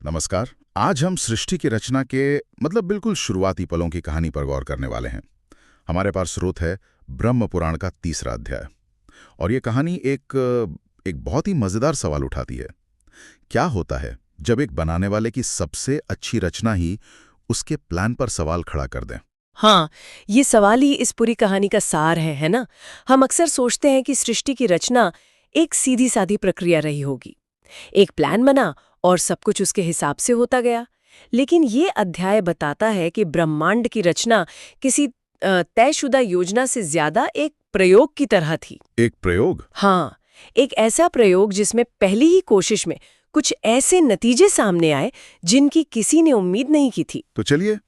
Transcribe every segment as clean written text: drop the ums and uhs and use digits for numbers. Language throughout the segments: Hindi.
नमस्कार। आज हम सृष्टि की रचना के बिल्कुल शुरुआती पलों की कहानी पर गौर करने वाले हैं। हमारे पास स्रोत है ब्रह्म पुराण का 3रा अध्याय। और ये कहानी एक बहुत ही मजेदार सवाल उठाती है। क्या होता है जब एक बनाने वाले की सबसे अच्छी रचना ही उसके प्लान पर सवाल खड़ा कर दे? हाँ, ये सवाल ही इस पूरी कहानी का सार है ना? हम अक्सर सोचते हैं कि सृष्टि की रचना एक सीधी-सादी प्रक्रिया रही होगी। एक प्लान बना और सब कुछ उसके हिसाब से होता गया। लेकिन ये अध्याय बताता है कि ब्रह्मांड की रचना किसी तयशुदा योजना से ज्यादा एक प्रयोग की तरह थी। एक प्रयोग? हाँ, एक ऐसा प्रयोग जिसमें पहली ही कोशिश में कुछ ऐसे नतीजे सामने आए जिनकी किसी ने उम्मीद नहीं की थी। तो चलिए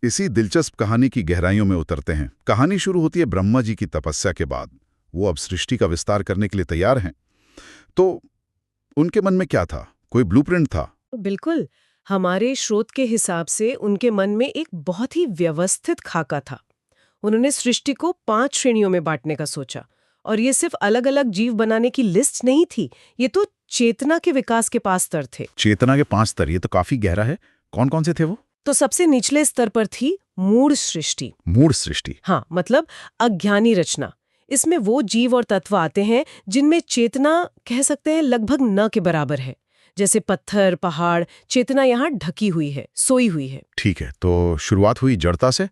इसी दिलचस्प कहानी की गहराइयों में उतरते हैं। कहानी शुरू होती है ब्रह्मा जी की तपस्या के बाद। वो अब सृष्टि का विस्तार करने के लिए तैयार हैं। तो उनके मन में क्या था? कोई ब्लूप्रिंट था? बिल्कुल, हमारे स्रोत के हिसाब से उनके मन में एक बहुत ही व्यवस्थित खाका था। उन्होंने सृष्टि को 5 श्रेणियों में बांटने का सोचा। और ये सिर्फ अलग-अलग जीव बनाने की लिस्ट नहीं थी, ये तो चेतना के विकास के 5 स्तर थे। चेतना के 5 स्तर, ये तो काफी गहरा है। कौन कौन से थे वो? तो सबसे निचले स्तर पर थी मूढ़ सृष्टि। मूढ़ सृष्टि? हाँ, मतलब अज्ञानी रचना। इसमें वो जीव और तत्व आते हैं जिनमें चेतना कह सकते हैं लगभग न के बराबर है। जैसे पत्थर, पहाड़, चेतना यहाँ ढकी हुई है, सोई हुई है। ठीक है, तो शुरुआत हुई जड़ता से।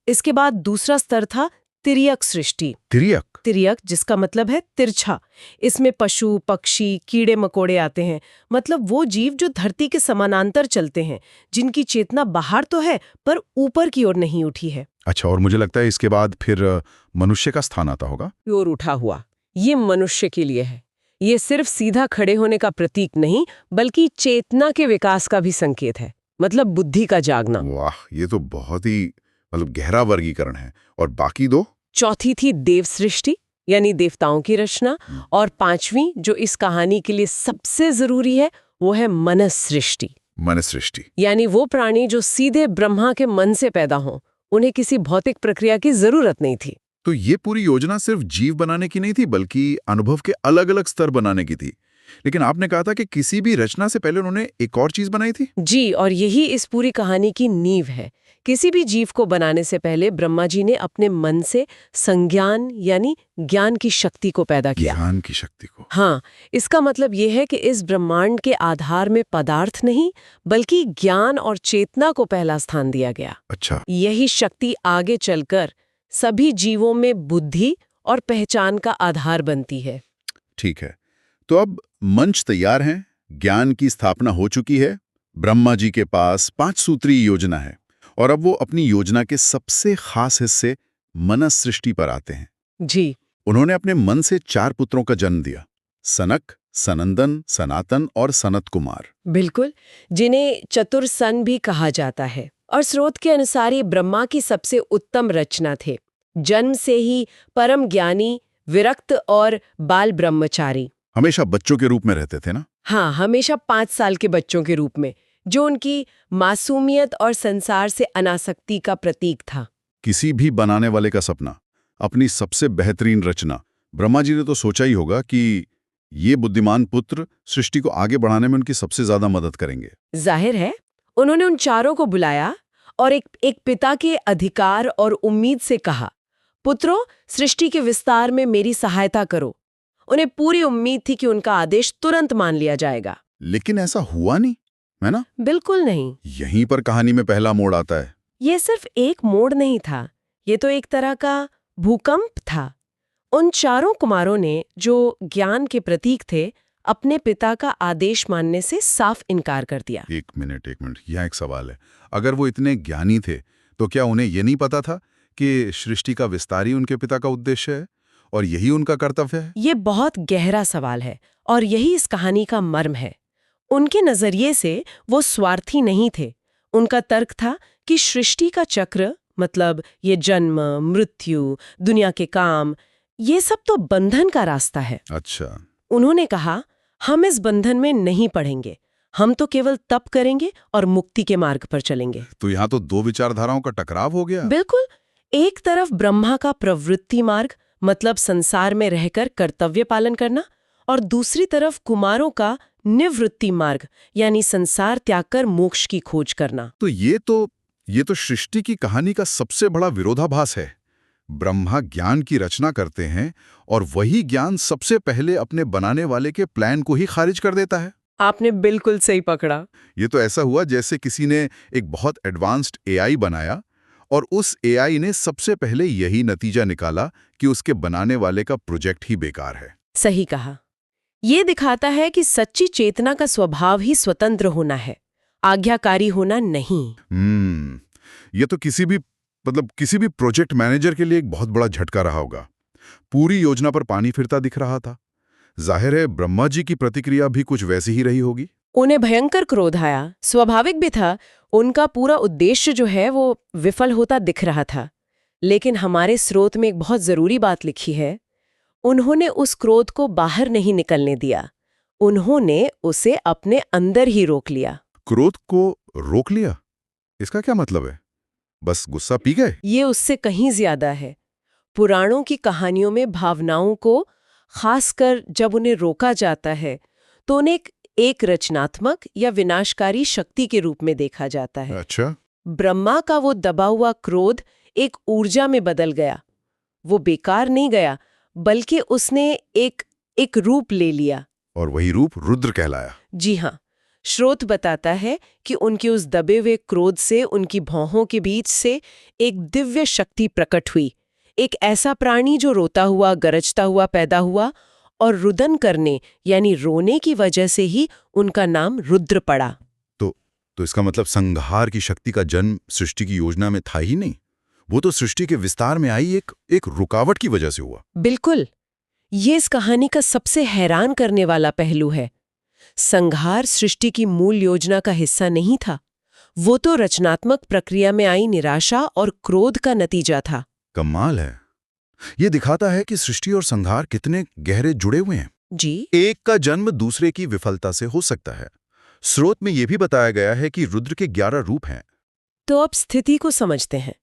इसके बाद दूसरा स्तर था तिर्यक सृष्टि। तिर्यक? तिर्यक जिसका मतलब है तिरछा। इसमें पशु, पक्षी, कीड़े मकोड़े आते हैं। मतलब वो जीव जो धरती के समानांतर चलते हैं, जिनकी चेतना बाहर तो है पर ऊपर की ओर नहीं उठी है। अच्छा, और मुझे लगता है इसके बाद फिर मनुष्य का स्थान आता होगा। और उठा हुआ, ये मनुष्य के लिए है। ये सिर्फ सीधा खड़े होने का प्रतीक नहीं, बल्कि चेतना के विकास का भी संकेत है। मतलब बुद्धि का जागना। वाह, ये तो बहुत ही गहरा वर्गीकरण है। और बाकी 2? चौथी थी देव सृष्टि, यानी देवताओं की रचना। और 5वीं, जो इस कहानी के लिए सबसे जरूरी है, वो है मनस सृष्टि। मनस सृष्टि यानी वो प्राणी जो सीधे ब्रह्मा के मन से पैदा हों, उन्हें किसी भौतिक प्रक्रिया की जरूरत नहीं थी। तो ये पूरी योजना सिर्फ जीव बनाने की नहीं थी, बल्कि अनुभव के अलग अलग स्तर बनाने की थी। लेकिन आपने कहा था कि किसी भी रचना से पहले उन्होंने एक और चीज बनाई थी। जी, और यही इस पूरी कहानी की नींव है। किसी भी जीव को बनाने से पहले ब्रह्मा जी ने अपने मन से संज्ञान यानी ज्ञान की शक्ति को पैदा किया। ज्ञान की शक्ति को? हाँ, इसका मतलब ये है कि इस ब्रह्मांड के आधार में पदार्थ नहीं, बल्कि ज्ञान और चेतना को पहला स्थान दिया गया। अच्छा। यही शक्ति आगे चलकर सभी जीवों में बुद्धि और पहचान का आधार बनती है। ठीक है, तो अब मंच तैयार है, ज्ञान की स्थापना हो चुकी है, ब्रह्मा जी के पास 5 सूत्रीय योजना है, और अब वो अपनी योजना के सबसे खास हिस्से मनस सृष्टि पर आते हैं। जी, उन्होंने अपने मन से 4 पुत्रों का जन्म दिया: सनक, सनंदन, सनातन और सनत कुमार। बिल्कुल, जिन्हें चतुर्सन भी कहा जाता है। और स्रोत के अनुसार ये ब्रह्मा की सबसे उत्तम रचना थे। जन्म से ही परम ज्ञानी, विरक्त और बाल ब्रह्मचारी। हमेशा बच्चों के रूप में रहते थे ना? हाँ, हमेशा 5 साल के बच्चों के रूप में, जो उनकी मासूमियत और संसार से अनासक्ति का प्रतीक था। किसी भी बनाने वाले का सपना, अपनी सबसे बेहतरीन रचना। ब्रह्मा जी ने तो सोचा ही होगा कि ये बुद्धिमान पुत्र सृष्टि को आगे बढ़ाने में उनकी सबसे ज्यादा मदद करेंगे। जाहिर है, उन्होंने उन चारों को बुलाया और एक पिता के अधिकार और उम्मीद से कहा, पुत्रों, सृष्टि के विस्तार में मेरी सहायता करो। उन्हें पूरी उम्मीद थी कि उनका आदेश तुरंत मान लिया जाएगा। लेकिन ऐसा हुआ नहीं, है ना? बिल्कुल नहीं। यहीं पर कहानी में पहला मोड़ आता है। ये सिर्फ एक मोड़ नहीं था, ये तो एक तरह का भूकंप था। उन चारों कुमारों ने, जो ज्ञान के प्रतीक थे, अपने पिता का आदेश मानने से साफ इनकार कर दिया। एक मिनट, यहाँ एक सवाल है। अगर वो इतने ज्ञानी थे, तो क्या उन्हें ये नहीं पता था कि सृष्टि का विस्तार ही उनके पिता का उद्देश्य है और यही उनका कर्तव्य है? ये बहुत गहरा सवाल है और यही इस कहानी का मर्म है। उनके नजरिए से वो स्वार्थी नहीं थे। उनका तर्क था कि सृष्टि का चक्र, मतलब ये जन्म, मृत्यु, दुनिया के काम, ये सब तो बंधन का रास्ता है। अच्छा। उन्होंने कहा, हम इस बंधन में नहीं पड़ेंगे, हम तो केवल तप करेंगे और मुक्ति के मार्ग पर चलेंगे। तो यहाँ तो 2 विचारधाराओं का टकराव हो गया। बिल्कुल, एक तरफ ब्रह्मा का प्रवृत्ति मार्ग, मतलब संसार में रहकर कर्तव्य पालन करना, और दूसरी तरफ कुमारों का निवृत्ति मार्ग यानी संसार त्याग कर मोक्ष की खोज करना। तो ये तो सृष्टि की कहानी का सबसे बड़ा विरोधाभास है। ब्रह्मा ज्ञान की रचना करते हैं और वही ज्ञान सबसे पहले अपने बनाने वाले के प्लान को ही खारिज कर देता है। आपने बिल्कुल सही पकड़ा। ये तो ऐसा हुआ जैसे किसी ने एक बहुत एडवांस्ड एआई बनाया और उस एआई ने सबसे पहले यही नतीजा निकाला कि उसके बनाने वाले का प्रोजेक्ट ही बेकार है। सही कहा। ये दिखाता है कि सच्ची चेतना का स्वभाव ही स्वतंत्र होना है, आज्ञाकारी होना नहीं। ये तो किसी भी प्रोजेक्ट मैनेजर के लिए एक बहुत बड़ा झटका रहा होगा। पूरी योजना पर पानी फिरता दिख रहा था। जाहिर है ब्रह्मा जी की प्रतिक्रिया भी कुछ वैसी ही रही होगी। उन्हें भयंकर क्रोध आया, स्वाभाविक भी था। उनका पूरा उद्देश्य जो है वो विफल होता दिख रहा था। लेकिन हमारे स्रोत में एक बहुत जरूरी बात लिखी है। उन्होंने उस क्रोध को बाहर नहीं निकलने दिया, उन्होंने उसे अपने अंदर ही रोक लिया। क्रोध को रोक लिया? इसका क्या मतलब है? बस गुस्सा पी गए? ये उससे कहीं ज्यादा है। पुराणों की कहानियों में भावनाओं को, खासकर जब उन्हें रोका जाता है, तो उन्हें एक रचनात्मक या विनाशकारी शक्ति के रूप में देखा जाता है। अच्छा। ब्रह्मा का वो दबा हुआ क्रोध एक ऊर्जा में बदल गया। वो बेकार नहीं गया, बल्कि उसने एक रूप ले लिया। और वही रूप रुद्र कहलाया। जी हाँ। स्रोत बताता है कि उनके उस दबे हुए क्रोध से, उनकी भौहों के बीच से एक दिव्य शक्ति प्रकट हुई। एक ऐसा प्राणी जो रोता हुआ, गरजता हुआ पैदा हुआ और रुदन करने यानी रोने की वजह से ही उनका नाम रुद्र पड़ा। तो इसका मतलब संहार की शक्ति का जन्म सृष्टि की योजना में था ही नहीं। वो तो सृष्टि के विस्तार में आई एक रुकावट की वजह से हुआ। बिल्कुल। ये इस कहानी का सबसे हैरान करने वाला पहलू है। संहार सृष्टि की मूल योजना का हिस्सा नहीं था। वो तो रचनात्मक प्रक्रिया में आई निराशा और क्रोध का नतीजा था। कमाल है। ये दिखाता है कि सृष्टि और संहार कितने गहरे जुड़े हुए हैं। जी। एक का जन्म दूसरे की विफलता से हो सकता है। स्रोत में यह भी बताया गया है कि रुद्र के 11 रूप हैं। तो अब स्थिति को समझते हैं।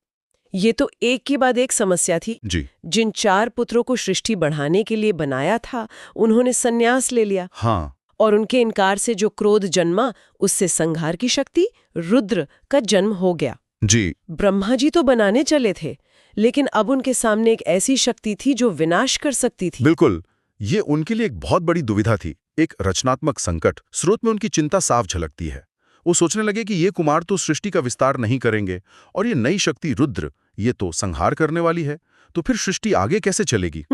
ये तो एक के बाद एक समस्या थी। जी। जिन 4 पुत्रों को सृष्टि बढ़ाने के लिए बनाया था, उन्होंने संन्यास ले लिया। हाँ। और उनके इनकार से जो क्रोध जन्मा, उससे संहार की शक्ति रुद्र का जन्म हो गया। जी। ब्रह्मा जी तो बनाने चले थे, लेकिन अब उनके सामने एक ऐसी शक्ति थी जो विनाश कर सकती थी। बिल्कुल। ये उनके लिए एक बहुत बड़ी दुविधा थी, एक रचनात्मक संकट। स्रोत में उनकी चिंता साफ झलकती है। वो सोचने लगे कि ये कुमार तो सृष्टि का विस्तार नहीं करेंगे और ये नई शक्ति रुद्र, ये तो संहार करने वाली है। तो फिर सृष्टि आगे कैसे चलेगी?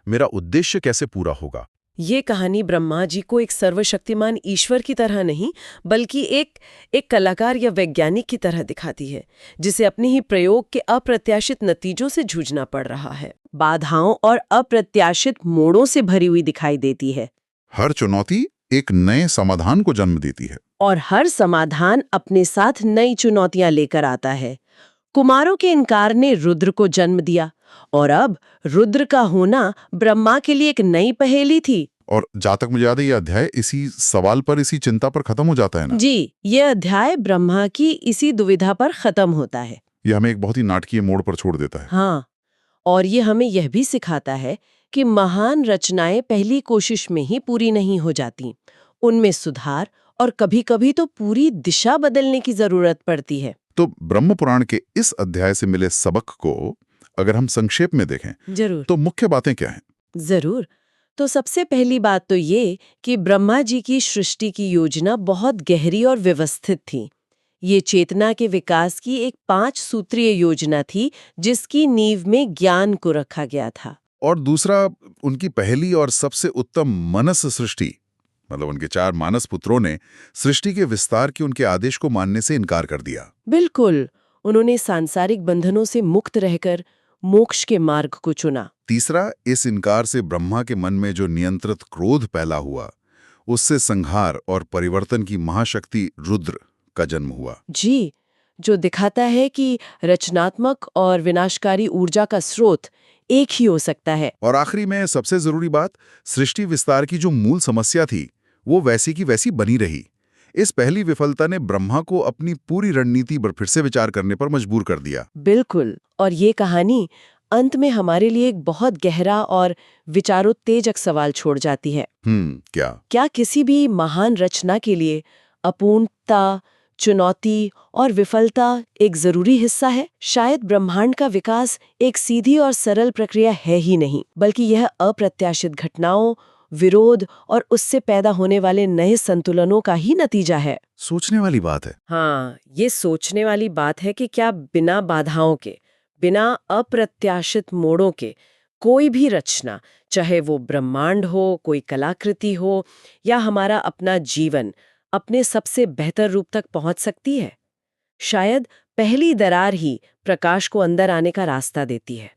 मेरा उद्देश्य कैसे पूरा होगा? ये कहानी ब्रह्मा जी को एक सर्वशक्तिमान ईश्वर की तरह नहीं, बल्कि एक कलाकार या वैज्ञानिक की तरह दिखाती है, जिसे अपने ही प्रयोग के अप्रत्याशित नतीजों से जूझना पड़ रहा है। बाधाओं और अप्रत्याशित मोड़ों से भरी हुई दिखाई देती है। हर चुनौती एक नए समाधान को जन्म देती है, और हर समाधान अपने साथ नई चुनौतियां लेकर आता है। कुमारों के इनकार ने रुद्र को जन्म दिया, और अब रुद्र का होना ब्रह्मा के लिए एक नई पहेली थी। और जहाँ तक मुझे याद है, ये अध्याय इसी सवाल पर, इसी चिंता पर खत्म हो जाता है ना? जी, ये अध्याय ब्रह्मा की इसी दुविधा पर खत्म होता है। ये हमें एक बहुत ही नाटकीय मोड़ पर छोड़ देता है। हाँ, और ये हमें यह भी सिखाता है कि महान रचनाएं पहली कोशिश में ही पूरी नहीं हो जाती। उनमें सुधार और कभी-कभी तो पूरी दिशा बदलने की जरूरत पड़ती है। तो ब्रह्म पुराण के इस अध्याय से मिले सबक को अगर हम संक्षेप में देखें, जरूर, तो मुख्य बातें क्या हैं? जरूर। तो सबसे पहली बात तो ये कि ब्रह्मा जी की सृष्टि की योजना बहुत गहरी और व्यवस्थित थी। ये चेतना के विकास की एक 5 सूत्रीय योजना थी, जिसकी नींव में ज्ञान को रखा गया था। और दूसरा, उनकी पहली और सबसे उत्तम मनस सृष्टि, मतलब उनके 4 मानस पुत्रों ने सृष्टि के विस्तार के उनके आदेश को मानने से इनकार कर दिया। बिल्कुल, उन्होंने सांसारिक बंधनों से मुक्त रहकर मोक्ष के मार्ग को चुना। तीसरा, इस इनकार से ब्रह्मा के मन में जो नियंत्रित क्रोध पैदा हुआ, उससे संहार और परिवर्तन की महाशक्ति रुद्र का जन्म हुआ। जी, जो दिखाता है कि रचनात्मक और विनाशकारी ऊर्जा का स्रोत एक ही हो सकता है। और आखिरी में सबसे जरूरी बात, सृष्टि विस्तार की जो मूल समस्या थी, वो वैसी की वैसी बनी रही। इस पहली विफलता ने ब्रह्मा को अपनी पूरी रणनीति पर फिर से विचार करने पर मजबूर कर दिया। बिल्कुल, और ये कहानी अंत में हमारे लिए एक बहुत गहरा और विचारोत्तेजक सवाल छोड़ जाती है। क्या किसी भी महान रचना के लिए अपूर्णता, चुनौती और विफलता एक जरूरी हिस्सा है? शायद ब्रह्मांड का विकास एक सीधी और सरल प्रक्रिया है ही नहीं, बल्कि यह अप्रत्याशित घटनाओं, विरोध और उससे पैदा होने वाले नए संतुलनों का ही नतीजा है। सोचने वाली बात है। हाँ, ये सोचने वाली बात है कि क्या बिना बाधाओं के, बिना अप्रत्याशित मोड़ों के कोई भी रचना, चाहे वो ब्रह्मांड हो, कोई कलाकृति हो या हमारा अपना जीवन, अपने सबसे बेहतर रूप तक पहुंच सकती है? शायद पहली दरार ही प्रकाश को अंदर आने का रास्ता देती है।